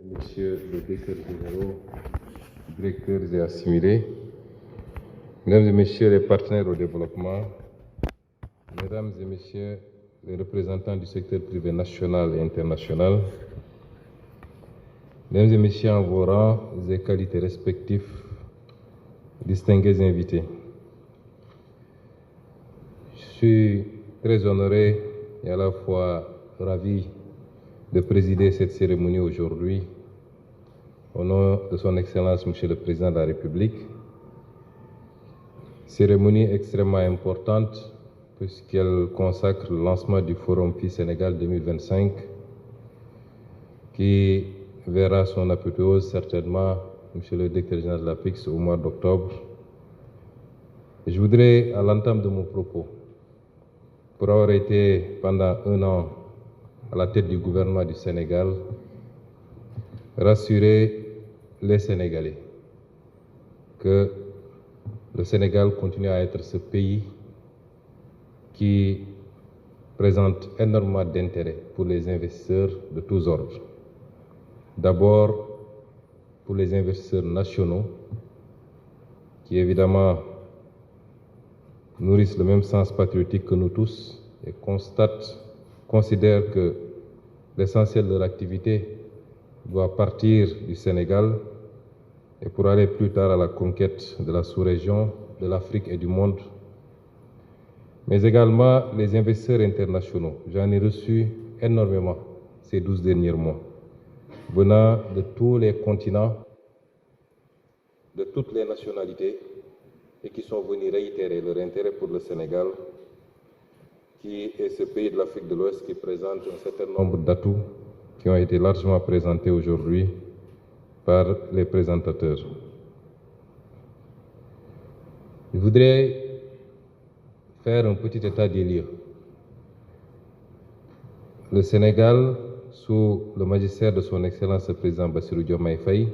Messieurs les directeurs généraux, directeurs et assimilés, Mesdames et Messieurs les partenaires au développement, Mesdames et Messieurs les représentants du secteur privé national et international, Mesdames et Messieurs en vos rangs et qualités respectifs, distingués invités. Je suis très honoré et à la fois ravi de présider cette cérémonie aujourd'hui au nom de son Excellence Monsieur le Président de la République. Cérémonie extrêmement importante puisqu'elle consacre le lancement du Forum PI Sénégal 2025 qui verra son apothéose certainement, Monsieur le Directeur général de l'APIX, au mois d'octobre. Je voudrais, à l'entame de mon propos, pour avoir été pendant 1 an à la tête du gouvernement du Sénégal, rassurer les Sénégalais que le Sénégal continue à être ce pays qui présente énormément d'intérêt pour les investisseurs de tous ordres. D'abord, pour les investisseurs nationaux, qui évidemment nourrissent le même sens patriotique que nous tous et considèrent que l'essentiel de leur activité doit partir du Sénégal et pour aller plus tard à la conquête de la sous-région, de l'Afrique et du monde, mais également les investisseurs internationaux. J'en ai reçu énormément ces 12 derniers mois, venant de tous les continents, de toutes les nationalités, et qui sont venus réitérer leur intérêt pour le Sénégal, qui est ce pays de l'Afrique de l'Ouest qui présente un certain nombre d'atouts qui ont été largement présentés aujourd'hui par les présentateurs. Je voudrais faire un petit état des lieux. Le Sénégal, sous le magistère de son Excellence le Président Bassirou Diomaye Faye,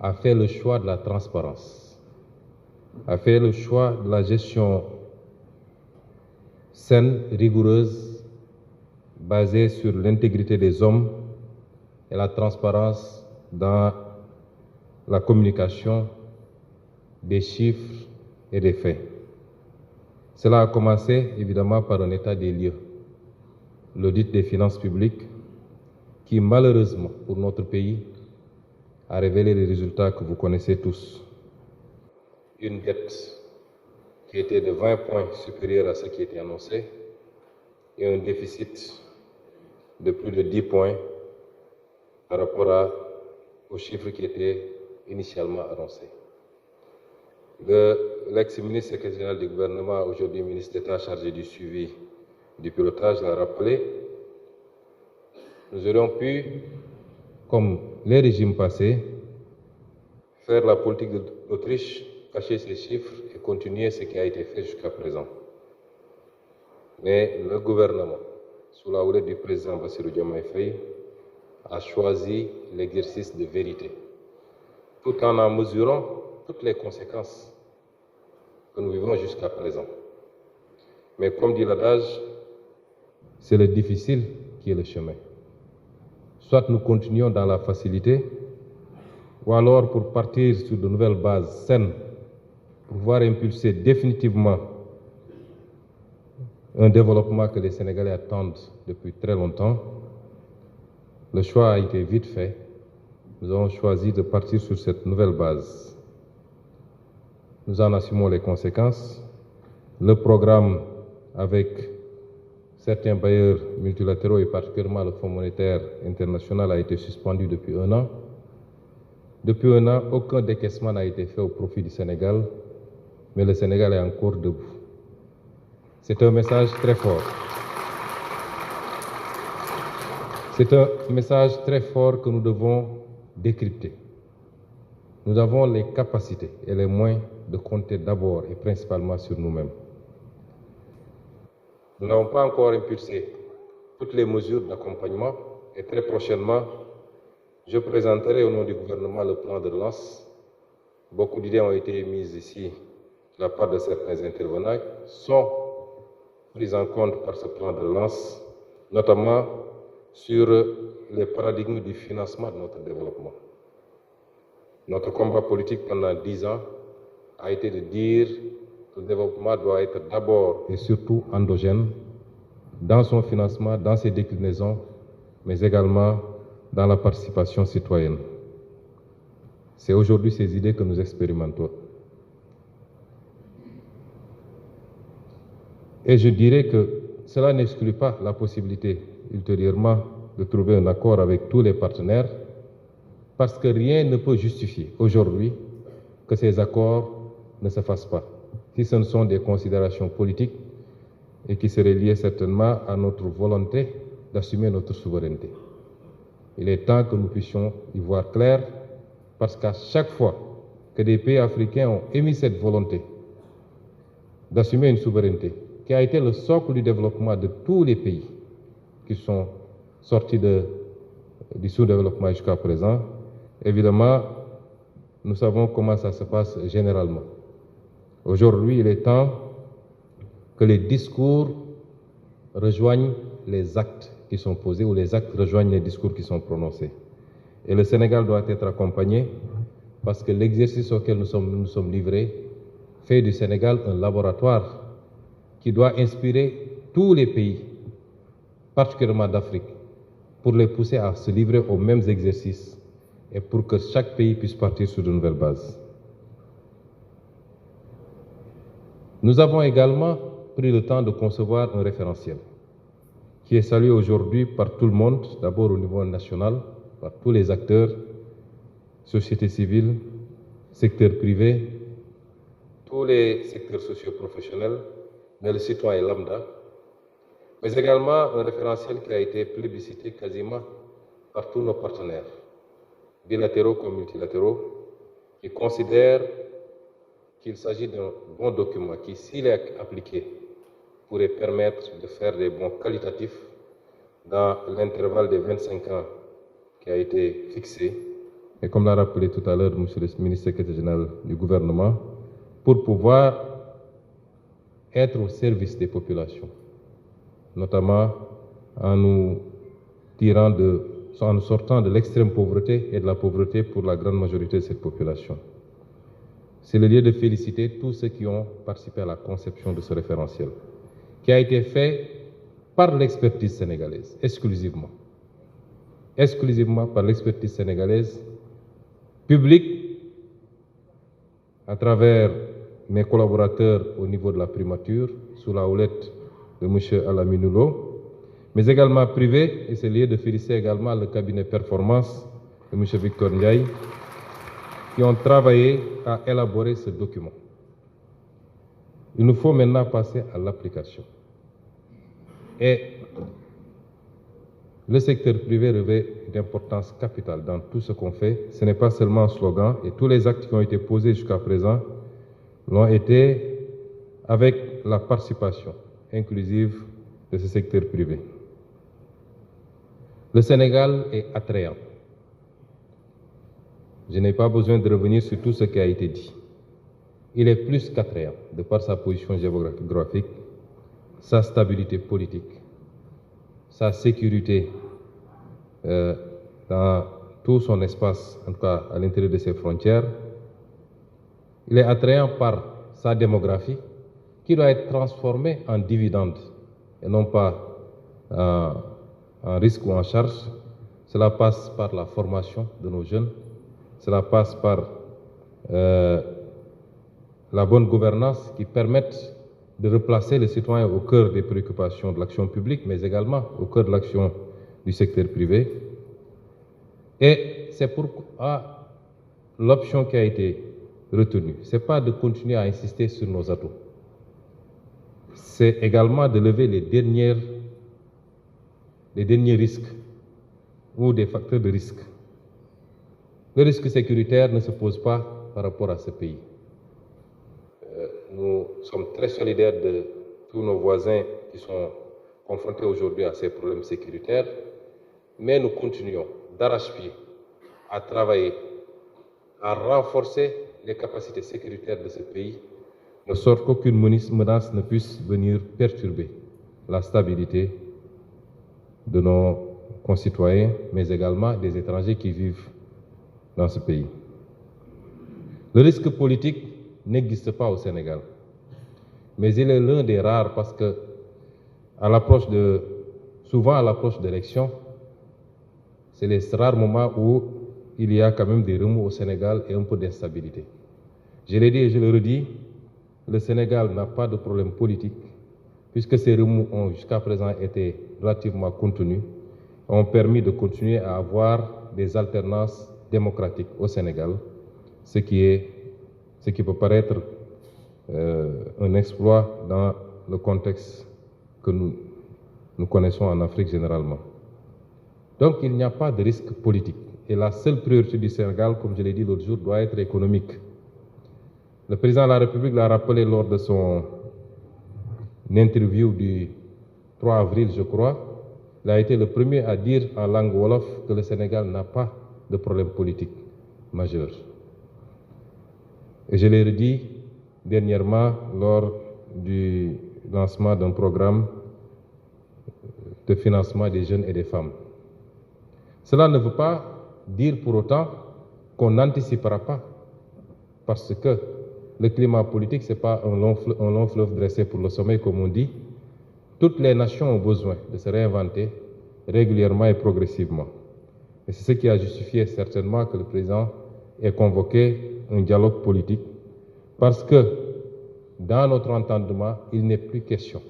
a fait le choix de la transparence, a fait le choix de la gestion saine, rigoureuse, basée sur l'intégrité des hommes et la transparence dans la communication des chiffres et des faits. Cela a commencé évidemment par un état des lieux, l'audit des finances publiques, qui malheureusement pour notre pays a révélé les résultats que vous connaissez tous. Une dette qui était de 20 points supérieure à ce qui était annoncé et un déficit de plus de 10 points par rapport aux chiffres qui étaient initialement annoncés. L'ex-ministre secrétaire général du gouvernement, aujourd'hui ministre d'État chargé du suivi du pilotage, l'a rappelé. Nous aurions pu, comme les régimes passés, faire la politique d'Autriche, cacher ces chiffres et continuer ce qui a été fait jusqu'à présent. Mais le gouvernement, sous la houlette du président Bassirou Diomaye Faye, a choisi l'exercice de vérité, tout en mesurant toutes les conséquences que nous vivons jusqu'à présent. Mais comme dit l'adage, c'est le difficile qui est le chemin. Soit nous continuons dans la facilité, ou alors pour partir sur de nouvelles bases saines, pour pouvoir impulser définitivement un développement que les Sénégalais attendent depuis très longtemps. Le choix a été vite fait. Nous avons choisi de partir sur cette nouvelle base. Nous en assumons les conséquences. Le programme avec certains bailleurs multilatéraux et particulièrement le Fonds monétaire international a été suspendu depuis 1 an. Depuis 1 an, aucun décaissement n'a été fait au profit du Sénégal, mais le Sénégal est encore debout. C'est un message très fort. C'est un message très fort que nous devons décrypter. Nous avons les capacités et les moyens de compter d'abord et principalement sur nous-mêmes. Nous n'avons pas encore impulsé toutes les mesures d'accompagnement et très prochainement, je présenterai au nom du gouvernement le plan de relance. Beaucoup d'idées ont été émises ici de la part de certains intervenants, sont prises en compte par ce plan de relance, notamment sur les paradigmes du financement de notre développement. Notre combat politique pendant 10 ans a été de dire que le développement doit être d'abord et surtout endogène dans son financement, dans ses déclinaisons, mais également dans la participation citoyenne. C'est aujourd'hui ces idées que nous expérimentons. Et je dirais que cela n'exclut pas la possibilité ultérieurement de trouver un accord avec tous les partenaires, parce que rien ne peut justifier aujourd'hui que ces accords ne se fassent pas, si ce ne sont des considérations politiques et qui seraient liées certainement à notre volonté d'assumer notre souveraineté. Il est temps que nous puissions y voir clair, parce qu'à chaque fois que des pays africains ont émis cette volonté d'assumer une souveraineté, qui a été le socle du développement de tous les pays qui sont sortis du sous-développement jusqu'à présent, évidemment, nous savons comment ça se passe généralement. Aujourd'hui, il est temps que les discours rejoignent les actes qui sont posés ou les actes rejoignent les discours qui sont prononcés. Et le Sénégal doit être accompagné parce que l'exercice auquel nous sommes livrés fait du Sénégal un laboratoire qui doit inspirer tous les pays, particulièrement d'Afrique, pour les pousser à se livrer aux mêmes exercices et pour que chaque pays puisse partir sur de nouvelles bases. Nous avons également pris le temps de concevoir un référentiel qui est salué aujourd'hui par tout le monde, d'abord au niveau national, par tous les acteurs, société civile, secteur privé, tous les secteurs socio-professionnels, mais le citoyen lambda, mais également un référentiel qui a été plébiscité quasiment par tous nos partenaires, bilatéraux comme multilatéraux, qui considèrent qu'il s'agit d'un bon document qui, s'il est appliqué, pourrait permettre de faire des bons qualitatifs dans l'intervalle de 25 ans qui a été fixé. Et comme l'a rappelé tout à l'heure M. le ministre secrétaire général du gouvernement, pour pouvoir être au service des populations, notamment en nous sortant de l'extrême pauvreté et de la pauvreté pour la grande majorité de cette population. C'est le lieu de féliciter tous ceux qui ont participé à la conception de ce référentiel, qui a été fait par l'expertise sénégalaise, exclusivement par l'expertise sénégalaise, publique, à travers mes collaborateurs au niveau de la primature, sous la houlette de M. Alaminoulo, mais également privé, et c'est lié de féliciter également le cabinet performance de M. Victor Ndiaye, qui ont travaillé à élaborer ce document. Il nous faut maintenant passer à l'application. Et le secteur privé revêt une importance capitale dans tout ce qu'on fait. Ce n'est pas seulement un slogan, et tous les actes qui ont été posés jusqu'à présent l'ont été avec la participation inclusive de ce secteur privé. Le Sénégal est attrayant. Je n'ai pas besoin de revenir sur tout ce qui a été dit. Il est plus qu'attrayant de par sa position géographique, sa stabilité politique, sa sécurité dans tout son espace, en tout cas à l'intérieur de ses frontières. Il est attrayant par sa démographie qui doit être transformée en dividende et non pas en risque ou en charge. Cela passe par la formation de nos jeunes, cela passe par la bonne gouvernance qui permette de replacer les citoyens au cœur des préoccupations de l'action publique, mais également au cœur de l'action du secteur privé. Et c'est pourquoi l'option qui a été retenue, ce n'est pas de continuer à insister sur nos atouts, c'est également de lever les derniers risques ou des facteurs de risque. Le risque sécuritaire ne se pose pas par rapport à ce pays. Nous sommes très solidaires de tous nos voisins qui sont confrontés aujourd'hui à ces problèmes sécuritaires, mais nous continuons d'arrache-pied à travailler, à renforcer les capacités sécuritaires de ce pays, de sorte qu'aucune menace ne puisse venir perturber la stabilité de nos concitoyens, mais également des étrangers qui vivent dans ce pays. Le risque politique n'existe pas au Sénégal, mais il est l'un des rares parce que souvent à l'approche d'élections, c'est les rares moments où il y a quand même des remous au Sénégal et un peu d'instabilité. Je l'ai dit et je le redis, le Sénégal n'a pas de problème politique, puisque ces remous ont jusqu'à présent été relativement contenus, ont permis de continuer à avoir des alternances démocratiques au Sénégal, ce qui peut paraître un exploit dans le contexte que nous connaissons en Afrique généralement. Donc il n'y a pas de risque politique. Et la seule priorité du Sénégal, comme je l'ai dit l'autre jour, doit être économique. Le président de la République l'a rappelé lors de son interview du 3 avril, je crois. Il a été le premier à dire en langue wolof que le Sénégal n'a pas de problème politique majeur. Et je l'ai redit dernièrement lors du lancement d'un programme de financement des jeunes et des femmes. Cela ne veut pas dire pour autant qu'on n'anticipera pas, parce que le climat politique, ce n'est pas un long fleuve dressé pour le sommeil, comme on dit. Toutes les nations ont besoin de se réinventer régulièrement et progressivement. Et c'est ce qui a justifié certainement que le président ait convoqué un dialogue politique, parce que dans notre entendement, il n'est plus question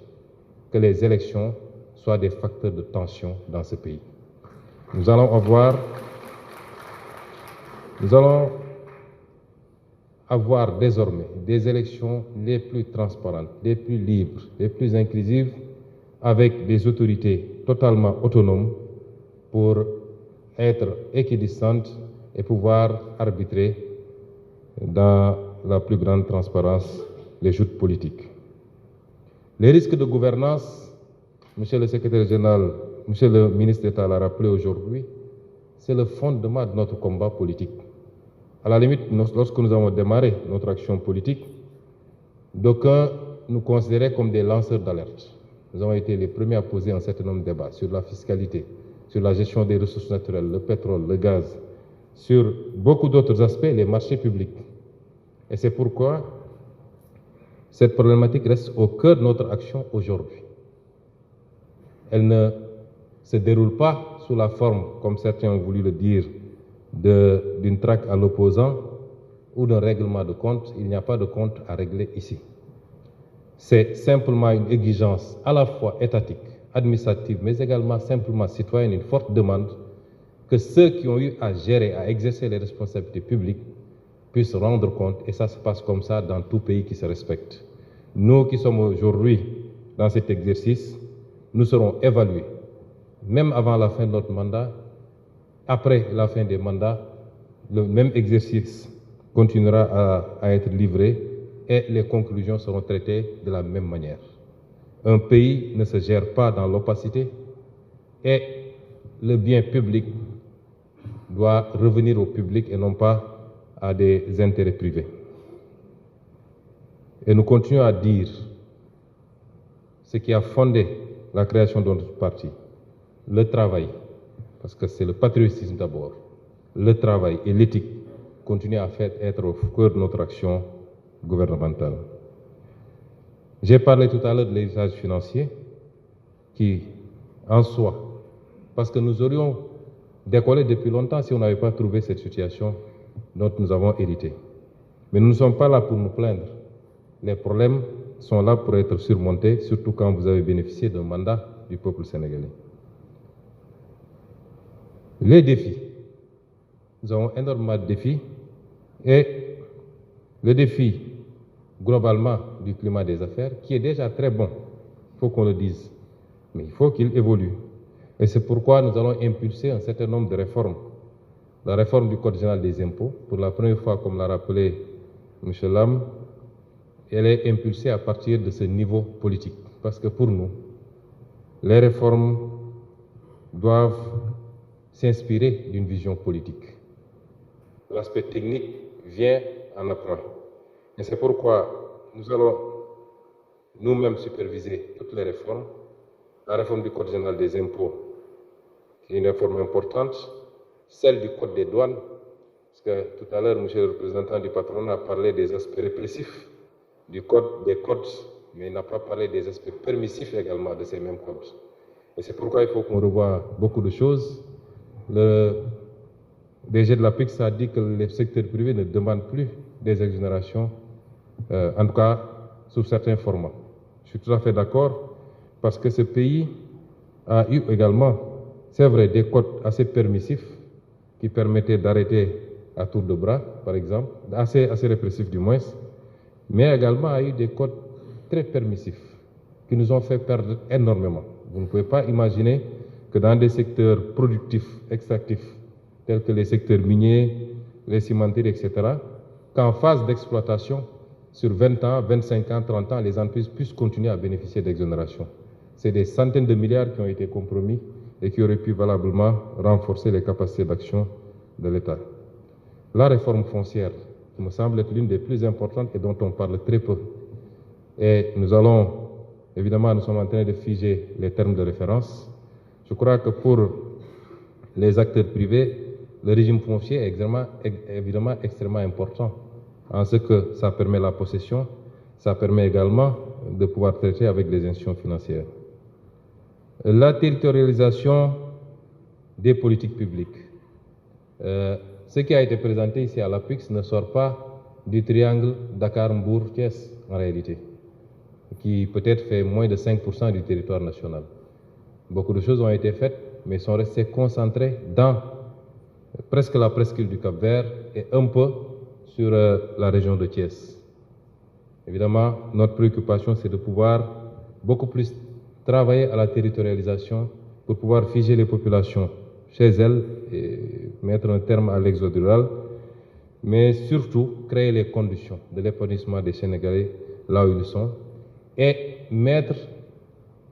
que les élections soient des facteurs de tension dans ce pays. Nous allons avoir désormais des élections les plus transparentes, les plus libres, les plus inclusives, avec des autorités totalement autonomes pour être équidistantes et pouvoir arbitrer dans la plus grande transparence les joutes politiques. Les risques de gouvernance, Monsieur le secrétaire général, Monsieur le ministre d'État l'a rappelé aujourd'hui, c'est le fondement de notre combat politique. À la limite, lorsque nous avons démarré notre action politique, d'aucuns nous considéraient comme des lanceurs d'alerte. Nous avons été les premiers à poser un certain nombre de débats sur la fiscalité, sur la gestion des ressources naturelles, le pétrole, le gaz, sur beaucoup d'autres aspects, les marchés publics. Et c'est pourquoi cette problématique reste au cœur de notre action aujourd'hui. Elle ne se déroule pas sous la forme, comme certains ont voulu le dire, d'une traque à l'opposant ou d'un règlement de compte. Il n'y a pas de compte à régler ici. C'est simplement une exigence à la fois étatique, administrative, mais également simplement citoyenne, une forte demande que ceux qui ont eu à gérer, à exercer les responsabilités publiques puissent rendre compte, et ça se passe comme ça dans tout pays qui se respecte. Nous qui sommes aujourd'hui dans cet exercice, nous serons évalués, même avant la fin de notre mandat. Après la fin des mandats, le même exercice continuera à être livré et les conclusions seront traitées de la même manière. Un pays ne se gère pas dans l'opacité et le bien public doit revenir au public et non pas à des intérêts privés. Et nous continuons à dire ce qui a fondé la création de notre parti, le travail, parce que c'est le patriotisme d'abord, le travail et l'éthique continuent à être au cœur de notre action gouvernementale. J'ai parlé tout à l'heure de l'héritage financier qui, en soi, parce que nous aurions décollé depuis longtemps si on n'avait pas trouvé cette situation dont nous avons hérité. Mais nous ne sommes pas là pour nous plaindre. Les problèmes sont là pour être surmontés, surtout quand vous avez bénéficié d'un mandat du peuple sénégalais. Les défis. Nous avons énormément de défis et le défi globalement du climat des affaires, qui est déjà très bon, il faut qu'on le dise, mais il faut qu'il évolue. Et c'est pourquoi nous allons impulser un certain nombre de réformes. La réforme du Code général des impôts, pour la première fois, comme l'a rappelé M. Lam, elle est impulsée à partir de ce niveau politique. Parce que pour nous, les réformes doivent s'inspirer d'une vision politique. L'aspect technique vient en apprend. Et c'est pourquoi nous allons nous-mêmes superviser toutes les réformes. La réforme du Code général des impôts une réforme importante, celle du code des douanes, parce que tout à l'heure, monsieur le représentant du patronat a parlé des aspects répressifs des codes, mais il n'a pas parlé des aspects permissifs également de ces mêmes codes. Et c'est pourquoi il faut qu'on revoie beaucoup de choses. Le DG de la PIX a dit que le secteur privé ne demande plus des exonérations, en tout cas sous certains formats. Je suis tout à fait d'accord, parce que ce pays a eu également, c'est vrai, des codes assez permissifs qui permettaient d'arrêter à tour de bras, par exemple, assez répressifs du moins, mais également a eu des codes très permissifs qui nous ont fait perdre énormément. Vous ne pouvez pas imaginer que dans des secteurs productifs, extractifs, tels que les secteurs miniers, les cimenteries, etc., qu'en phase d'exploitation, sur 20 ans, 25 ans, 30 ans, les entreprises puissent continuer à bénéficier d'exonérations. C'est des centaines de milliards qui ont été compromis et qui auraient pu valablement renforcer les capacités d'action de l'État. La réforme foncière, qui me semble être l'une des plus importantes et dont on parle très peu. Et nous sommes en train de figer les termes de référence. Je crois que pour les acteurs privés, le régime foncier est évidemment extrêmement important, en ce que ça permet la possession, ça permet également de pouvoir traiter avec des institutions financières. La territorialisation des politiques publiques. Ce qui a été présenté ici à l'APIX ne sort pas du triangle Dakar-Mbour-Thiès en réalité, qui peut-être fait moins de 5% du territoire national. Beaucoup de choses ont été faites, mais sont restées concentrées dans presque la presqu'île du Cap-Vert et un peu sur la région de Thiès. Évidemment, notre préoccupation, c'est de pouvoir beaucoup plus travailler à la territorialisation pour pouvoir figer les populations chez elles et mettre un terme à l'exode rural, mais surtout créer les conditions de l'épanouissement des Sénégalais là où ils sont et mettre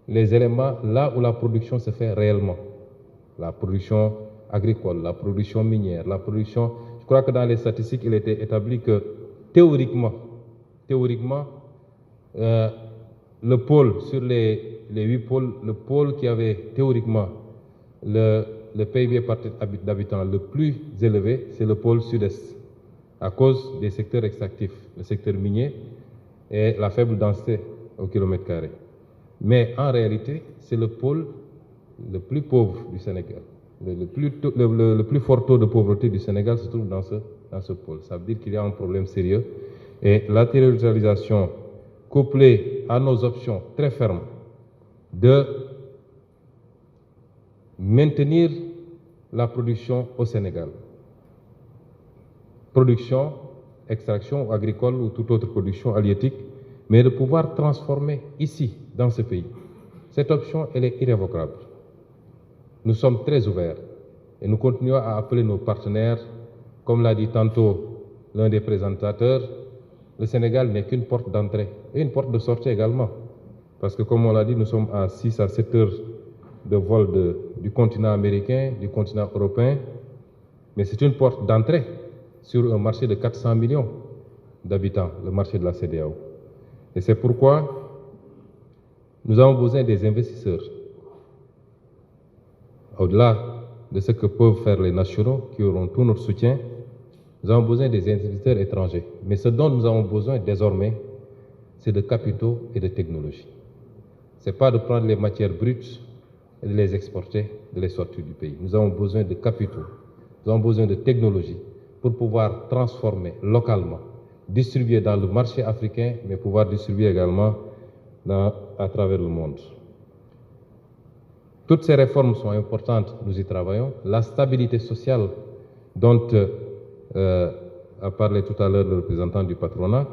les éléments là où la production se fait réellement. La production agricole, la production minière, la production... Je crois que dans les statistiques, il était établi que théoriquement, le pôle, sur les 8 pôles, le pôle qui avait théoriquement le PIB par tête d'habitants le plus élevé, c'est le pôle sud-est, à cause des secteurs extractifs, le secteur minier et la faible densité au kilomètre carré. Mais en réalité, c'est le pôle le plus pauvre du Sénégal. Le plus fort taux de pauvreté du Sénégal se trouve dans ce pôle. Ça veut dire qu'il y a un problème sérieux. Et la territorialisation, couplée à nos options très fermes de maintenir la production au Sénégal. Production, extraction agricole ou toute autre production halieutique, mais de pouvoir transformer ici, dans ce pays. Cette option, elle est irrévocable. Nous sommes très ouverts et nous continuons à appeler nos partenaires, comme l'a dit tantôt l'un des présentateurs, le Sénégal n'est qu'une porte d'entrée et une porte de sortie également. Parce que comme on l'a dit, nous sommes à 6 à 7 heures de vol du continent américain, du continent européen, mais c'est une porte d'entrée sur un marché de 400 millions d'habitants, le marché de la CEDEAO. Et c'est pourquoi nous avons besoin des investisseurs. Au-delà de ce que peuvent faire les nationaux, qui auront tout notre soutien, nous avons besoin des investisseurs étrangers. Mais ce dont nous avons besoin désormais, c'est de capitaux et de technologies. Ce n'est pas de prendre les matières brutes et de les exporter, de les sortir du pays. Nous avons besoin de capitaux, nous avons besoin de technologies pour pouvoir transformer localement, distribuer dans le marché africain, mais pouvoir distribuer également à travers le monde. Toutes ces réformes sont importantes, nous y travaillons. La stabilité sociale dont a parlé tout à l'heure le représentant du patronat,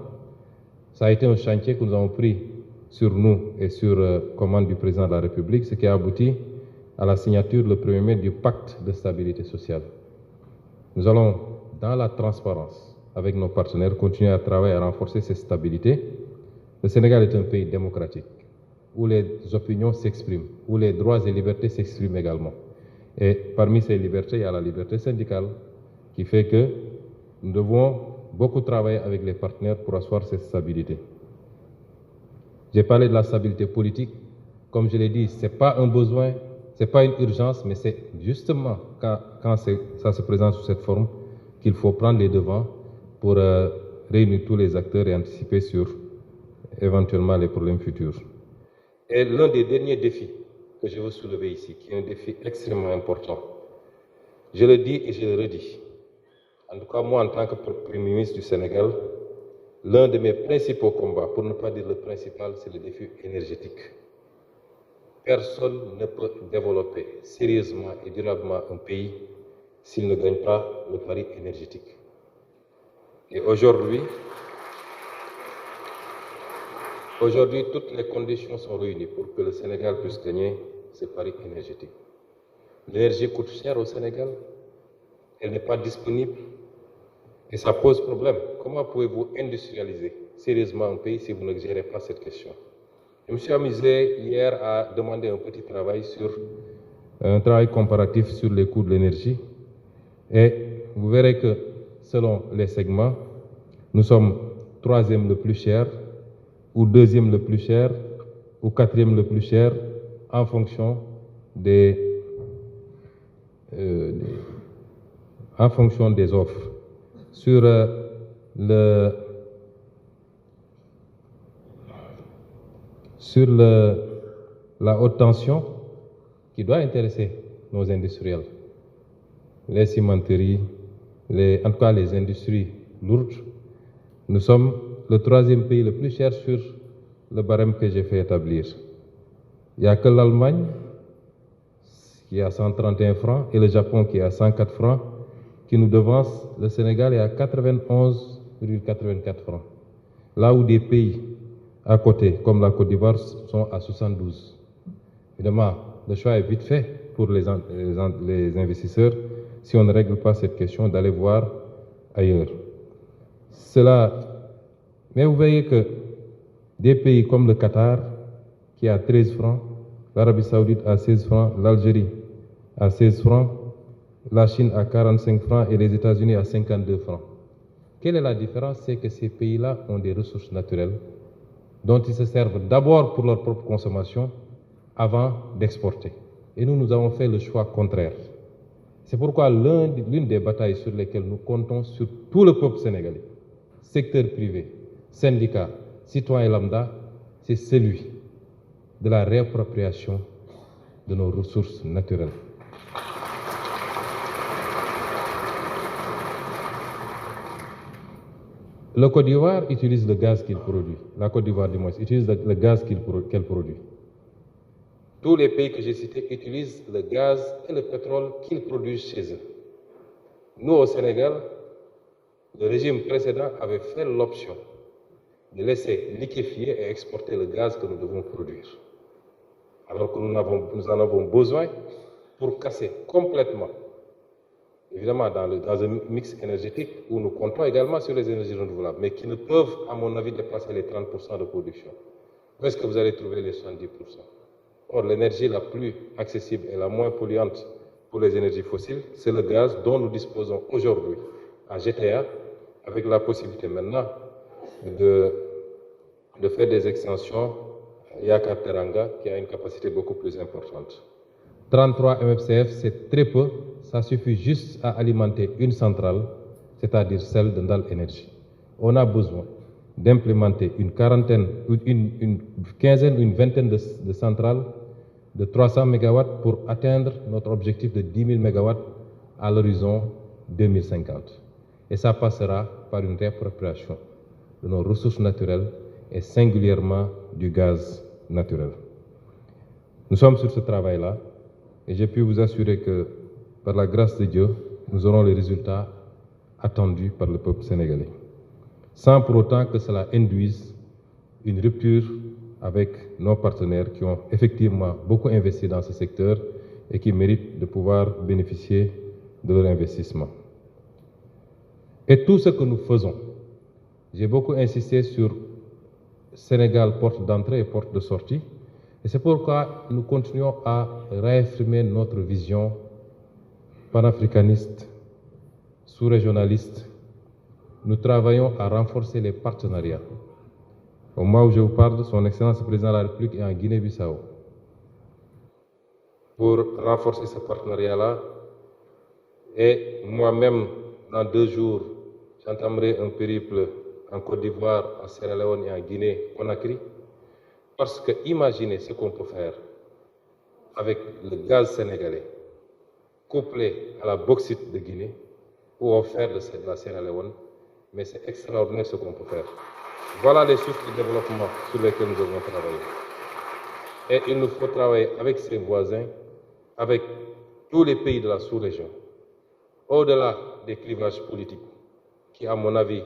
ça a été un chantier que nous avons pris sur nous et sur commande du président de la République, ce qui a abouti à la signature le 1er mai du pacte de stabilité sociale. Nous allons, dans la transparence, avec nos partenaires, continuer à travailler à renforcer cette stabilité. Le Sénégal est un pays démocratique, où les opinions s'expriment, où les droits et libertés s'expriment également. Et parmi ces libertés, il y a la liberté syndicale, qui fait que nous devons beaucoup travailler avec les partenaires pour asseoir cette stabilité. J'ai parlé de la stabilité politique. Comme je l'ai dit, ce n'est pas un besoin, Ce n'est pas une urgence, mais c'est justement quand ça se présente sous cette forme qu'il faut prendre les devants pour réunir tous les acteurs et anticiper sur éventuellement les problèmes futurs. Et l'un des derniers défis que je veux soulever ici, qui est un défi extrêmement important, je le dis et je le redis. En tout cas, moi, en tant que Premier ministre du Sénégal, l'un de mes principaux combats, pour ne pas dire le principal, c'est le défi énergétique. Personne ne peut développer sérieusement et durablement un pays s'il ne gagne pas le pari énergétique. Et aujourd'hui, toutes les conditions sont réunies pour que le Sénégal puisse gagner ce pari énergétique. L'énergie coûte cher au Sénégal, elle n'est pas disponible et ça pose problème. Comment pouvez-vous industrialiser sérieusement un pays si vous ne gérez pas cette question? Je me suis amusé hier à demander un petit travail un travail comparatif sur les coûts de l'énergie et vous verrez que selon les segments, nous sommes troisième le plus cher, ou deuxième le plus cher, ou quatrième le plus cher, en fonction des offres. Sur la haute tension, qui doit intéresser nos industriels, les cimenteries, en tout cas les industries lourdes, nous sommes le troisième pays le plus cher sur le barème que j'ai fait établir. Il n'y a que l'Allemagne qui est à 131 francs et le Japon qui est à 104 francs qui nous devance. Le Sénégal est à 91,84 francs. Là où des pays à côté, comme la Côte d'Ivoire, sont à 72. Évidemment, le choix est vite fait pour les investisseurs si on ne règle pas cette question d'aller voir ailleurs. Mais vous voyez que des pays comme le Qatar, qui est à 13 francs, l'Arabie Saoudite à 16 francs, l'Algérie à 16 francs, la Chine à 45 francs et les États-Unis à 52 francs. Quelle est la différence? C'est que ces pays-là ont des ressources naturelles dont ils se servent d'abord pour leur propre consommation avant d'exporter. Et nous avons fait le choix contraire. C'est pourquoi l'une des batailles sur lesquelles nous comptons sur tout le peuple sénégalais, secteur privé, syndicats, citoyens lambda, c'est celui de la réappropriation de nos ressources naturelles. Le Côte d'Ivoire utilise le gaz qu'il produit. La Côte d'Ivoire, du moins, utilise le gaz qu'elle produit. Tous les pays que j'ai cités utilisent le gaz et le pétrole qu'ils produisent chez eux. Nous, au Sénégal, le régime précédent avait fait l'option de laisser liquéfier et exporter le gaz que nous devons produire. Alors que nous en avons besoin pour casser complètement, évidemment dans un mix énergétique où nous comptons également sur les énergies renouvelables, mais qui ne peuvent, à mon avis, dépasser les 30% de production. Où est-ce que vous allez trouver les 70%? Or, l'énergie la plus accessible et la moins polluante pour les énergies fossiles, c'est le gaz dont nous disposons aujourd'hui à GTA, avec la possibilité maintenant de faire des extensions Yakar Teranga, qui a une capacité beaucoup plus importante. 33 MFCF, c'est très peu, ça suffit juste à alimenter une centrale, c'est-à-dire celle de Ndal Énergie. On a besoin d'implémenter une quinzaine, une vingtaine de centrales de 300 MW pour atteindre notre objectif de 10 000 MW à l'horizon 2050. Et ça passera par une réappropriation de nos ressources naturelles et singulièrement du gaz naturel. Nous sommes sur ce travail-là et j'ai pu vous assurer que par la grâce de Dieu, nous aurons les résultats attendus par le peuple sénégalais, sans pour autant que cela induise une rupture avec nos partenaires qui ont effectivement beaucoup investi dans ce secteur et qui méritent de pouvoir bénéficier de leur investissement. Et tout ce que nous faisons, j'ai beaucoup insisté sur Sénégal porte d'entrée et porte de sortie, et c'est pourquoi nous continuons à réaffirmer notre vision panafricaniste, sous-régionaliste. Nous travaillons à renforcer les partenariats. Au moment où je vous parle, son Excellence le Président de la République est en Guinée-Bissau. pour renforcer ce partenariat-là. Et moi-même, dans 2 jours, j'entamerai un périple en Côte d'Ivoire, en Sierra Leone et en Guinée-Conakry. Parce que imaginez ce qu'on peut faire avec le gaz sénégalais, couplé à la bauxite de Guinée, ou offert de la Sierra Leone, mais c'est extraordinaire ce qu'on peut faire. Voilà les sources de développement sur lesquelles nous devons travailler. Et il nous faut travailler avec ses voisins, avec tous les pays de la sous-région, au-delà des clivages politiques, qui, à mon avis,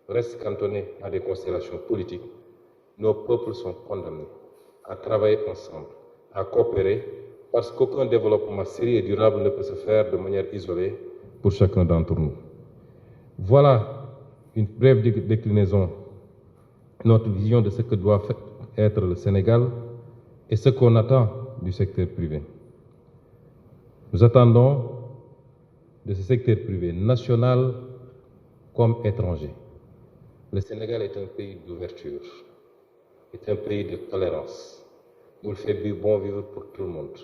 restent cantonnés à des constellations politiques. Nos peuples sont condamnés à travailler ensemble, à coopérer, parce qu'aucun développement sérieux et durable ne peut se faire de manière isolée pour chacun d'entre nous. Voilà une brève déclinaison de notre vision de ce que doit être le Sénégal et ce qu'on attend du secteur privé. Nous attendons de ce secteur privé, national comme étranger. Le Sénégal est un pays d'ouverture, est un pays de tolérance, où il fait bon vivre pour tout le monde.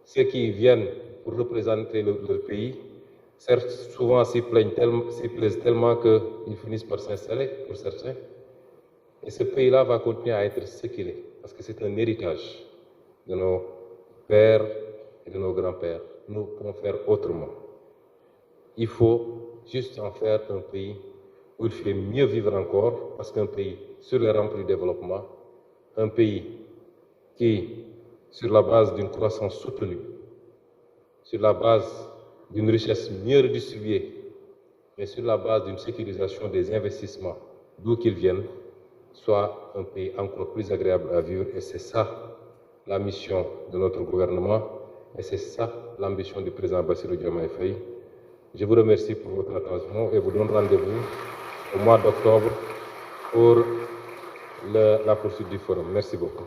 Ceux qui viennent pour représenter leur pays, certes, souvent s'y plaisent tellement qu'ils finissent par s'installer, pour certains. Et ce pays-là va continuer à être ce qu'il est, parce que c'est un héritage de nos pères et de nos grands-pères. Nous pouvons faire autrement. Il faut juste en faire un pays où il fait mieux vivre encore, parce qu'un pays sur les rampes du développement, un pays qui, sur la base d'une croissance soutenue, sur la base d'une richesse mieux redistribuée, mais sur la base d'une sécurisation des investissements, d'où qu'ils viennent, soit un pays encore plus agréable à vivre. Et c'est ça la mission de notre gouvernement, et c'est ça l'ambition du président Bassirou Diomaye Faye. Je vous remercie pour votre attention et vous donne rendez-vous au mois d'octobre pour la poursuite du forum. Merci beaucoup.